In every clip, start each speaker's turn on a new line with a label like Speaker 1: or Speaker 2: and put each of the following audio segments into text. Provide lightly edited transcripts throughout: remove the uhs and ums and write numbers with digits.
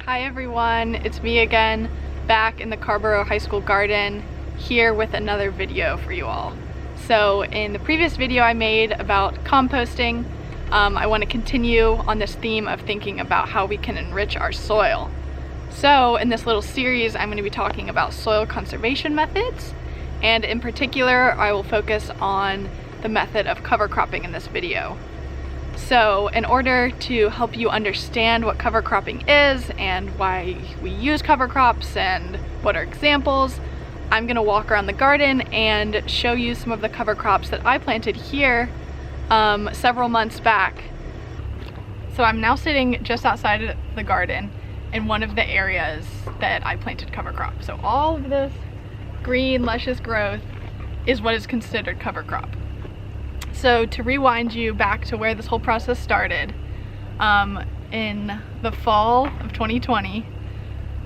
Speaker 1: Hi everyone, it's me again, back in the Carborough High School garden, here with another video for you all. So in the previous video I made about composting, I want to continue on this theme of thinking about how we can enrich our soil. So in this little series I'm going to be talking about soil conservation methods, and in particular I will focus on the method of cover cropping in this video. So in order to help you understand what cover cropping is and why we use cover crops and what are examples, I'm going to walk around the garden and show you some of the cover crops that I planted here several months back. So I'm now sitting just outside of the garden in one of the areas that I planted cover crop. So all of this green luscious growth is what is considered cover crop. So to rewind you back to where this whole process started, in the fall of 2020,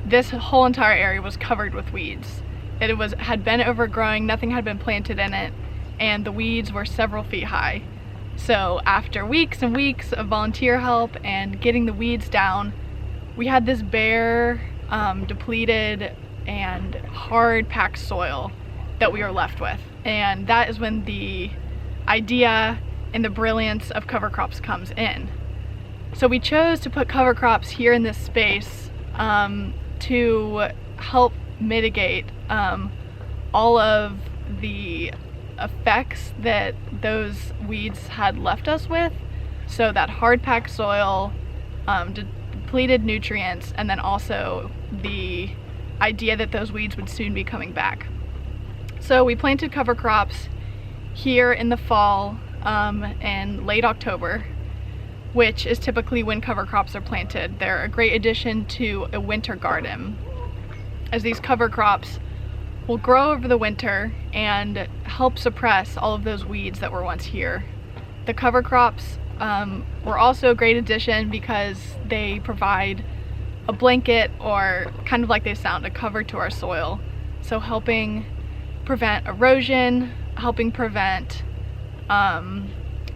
Speaker 1: this whole entire area was covered with weeds. It had been overgrowing, nothing had been planted in it, and the weeds were several feet high. So after weeks and weeks of volunteer help and getting the weeds down, we had this bare, depleted, and hard packed soil that we were left with. And that is when the idea and the brilliance of cover crops comes in. So we chose to put cover crops here in this space to help mitigate all of the effects that those weeds had left us with. So that hard packed soil, depleted nutrients, and then also the idea that those weeds would soon be coming back. So we planted cover crops here in the fall and late October, which is typically when cover crops are planted. They're a great addition to a winter garden, as these cover crops will grow over the winter and help suppress all of those weeds that were once here. The cover crops were also a great addition because they provide a blanket, or kind of like they sound, a cover to our soil. So helping prevent erosion, helping prevent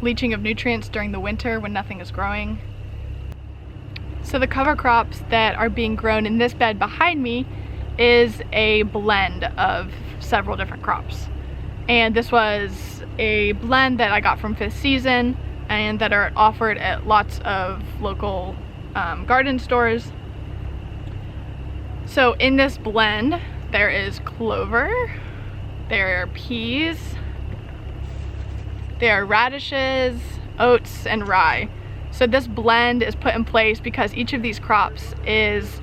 Speaker 1: leaching of nutrients during the winter when nothing is growing. So the cover crops that are being grown in this bed behind me is a blend of several different crops. And this was a blend that I got from Fifth Season and that are offered at lots of local garden stores. So in this blend there is clover, there are peas, there are radishes, oats, and rye. So this blend is put in place because each of these crops is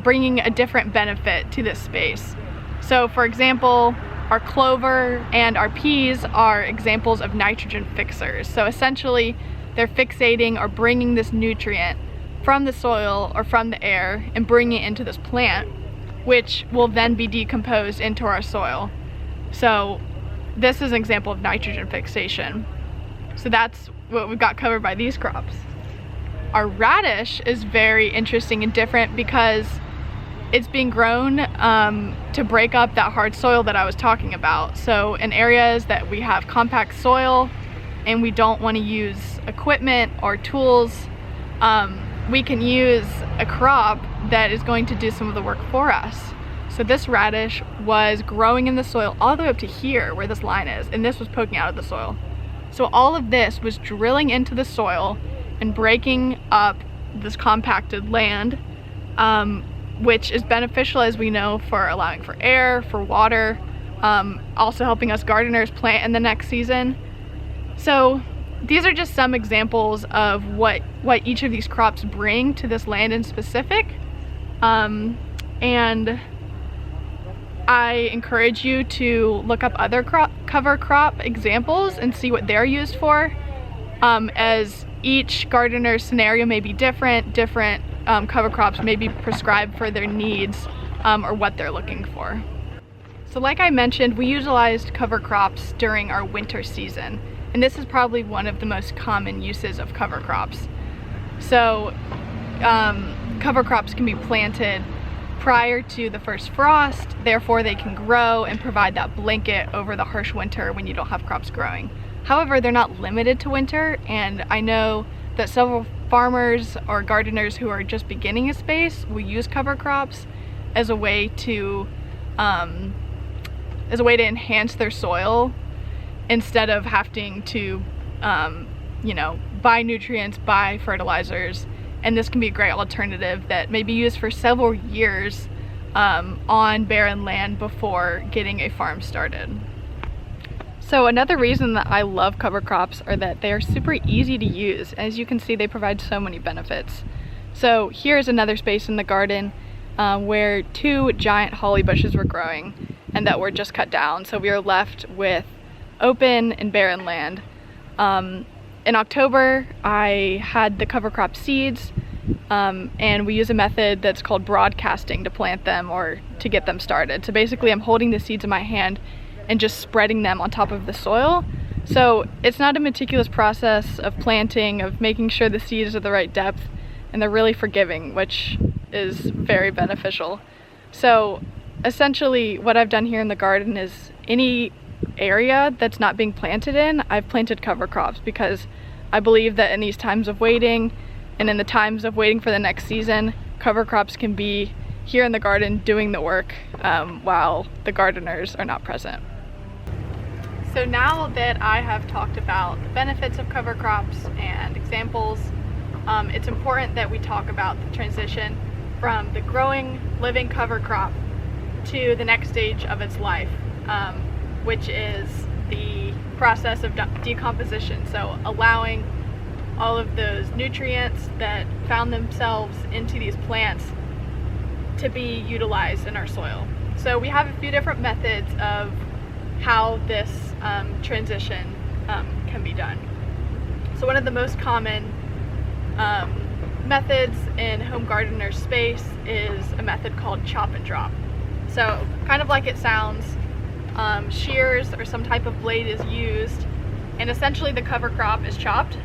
Speaker 1: bringing a different benefit to this space. So for example, our clover and our peas are examples of nitrogen fixers. So essentially they're fixating or bringing this nutrient from the soil or from the air and bringing it into this plant, which will then be decomposed into our soil. So this is an example of nitrogen fixation. So that's what we've got covered by these crops. Our radish is very interesting and different because it's being grown to break up that hard soil that I was talking about. So in areas that we have compact soil and we don't want to use equipment or tools, we can use a crop that is going to do some of the work for us. So this radish was growing in the soil all the way up to here where this line is, and this was poking out of the soil. So all of this was drilling into the soil and breaking up this compacted land, which is beneficial, as we know, for allowing for air, for water, also helping us gardeners plant in the next season. So these are just some examples of what each of these crops bring to this land in specific. And I encourage you to look up other cover crop examples and see what they're used for, as each gardener's scenario may be different. Different cover crops may be prescribed for their needs or what they're looking for. So like I mentioned, we utilized cover crops during our winter season, and this is probably one of the most common uses of cover crops. So cover crops can be planted prior to the first frost, therefore they can grow and provide that blanket over the harsh winter when you don't have crops growing. However, they're not limited to winter, and I know that farmers or gardeners who are just beginning a space will use cover crops as a way to enhance their soil instead of having to you know, buy nutrients, buy fertilizers. And this can be a great alternative that may be used for several years on barren land before getting a farm started. So another reason that I love cover crops are that they are super easy to use. As you can see, they provide so many benefits. So here's another space in the garden where 2 giant holly bushes were growing and that were just cut down. So we are left with open and barren land. In October, I had the cover crop seeds, and we use a method that's called broadcasting to plant them or to get them started. So basically I'm holding the seeds in my hand and just spreading them on top of the soil. So it's not a meticulous process of planting, of making sure the seeds are the right depth, and they're really forgiving, which is very beneficial. So essentially what I've done here in the garden is any area that's not being planted in, I've planted cover crops, because I believe that in these times of waiting and in the times of waiting for the next season, cover crops can be here in the garden doing the work while the gardeners are not present. So now that I have talked about the benefits of cover crops and examples, it's important that we talk about the transition from the growing living cover crop to the next stage of its life, which is the process of decomposition. So allowing all of those nutrients that found themselves into these plants to be utilized in our soil. So we have a few different methods of how this transition can be done. So one of the most common methods in home gardener space is a method called chop and drop. So kind of like it sounds, shears or some type of blade is used, and essentially the cover crop is chopped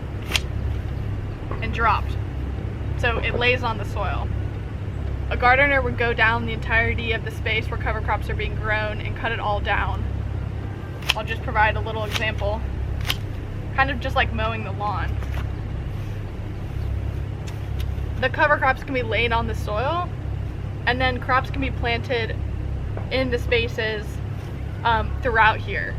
Speaker 1: and dropped. So it lays on the soil. A gardener would go down the entirety of the space where cover crops are being grown and cut it all down. I'll just provide a little example, kind of just like mowing the lawn. The cover crops can be laid on the soil, and then crops can be planted in the spaces throughout here.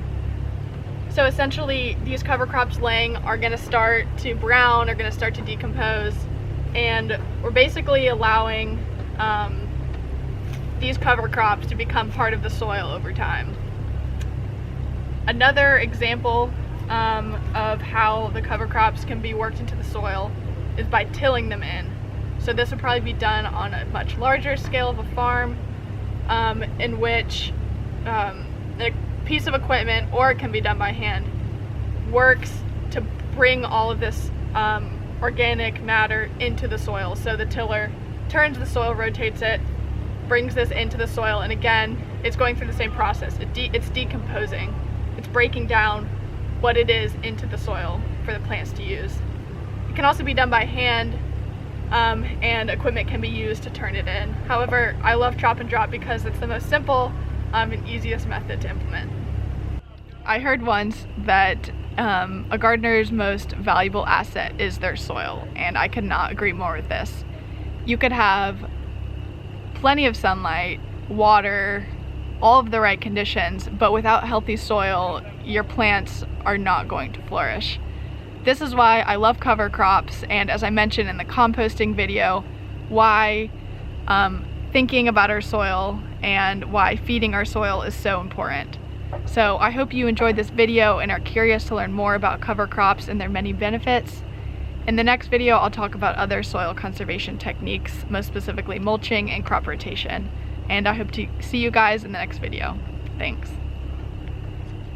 Speaker 1: So essentially these cover crops laying are going to start to brown, are going to start to decompose, and we're basically allowing these cover crops to become part of the soil over time. Another example of how the cover crops can be worked into the soil is by tilling them in. So this would probably be done on a much larger scale of a farm, in which a piece of equipment, or it can be done by hand, works to bring all of this organic matter into the soil. So the tiller turns the soil, rotates it, brings this into the soil, and again, it's going through the same process. It's decomposing. It's breaking down what it is into the soil for the plants to use. It can also be done by hand, and equipment can be used to turn it in. However, I love chop and drop because it's the most simple and easiest method to implement. I heard once that a gardener's most valuable asset is their soil, and I could not agree more with this. You could have plenty of sunlight, water, all of the right conditions, but without healthy soil, your plants are not going to flourish. This is why I love cover crops, and as I mentioned in the composting video, why thinking about our soil and why feeding our soil is so important. So I hope you enjoyed this video and are curious to learn more about cover crops and their many benefits. In the next video, I'll talk about other soil conservation techniques, most specifically mulching and crop rotation. And I hope to see you guys in the next video. Thanks.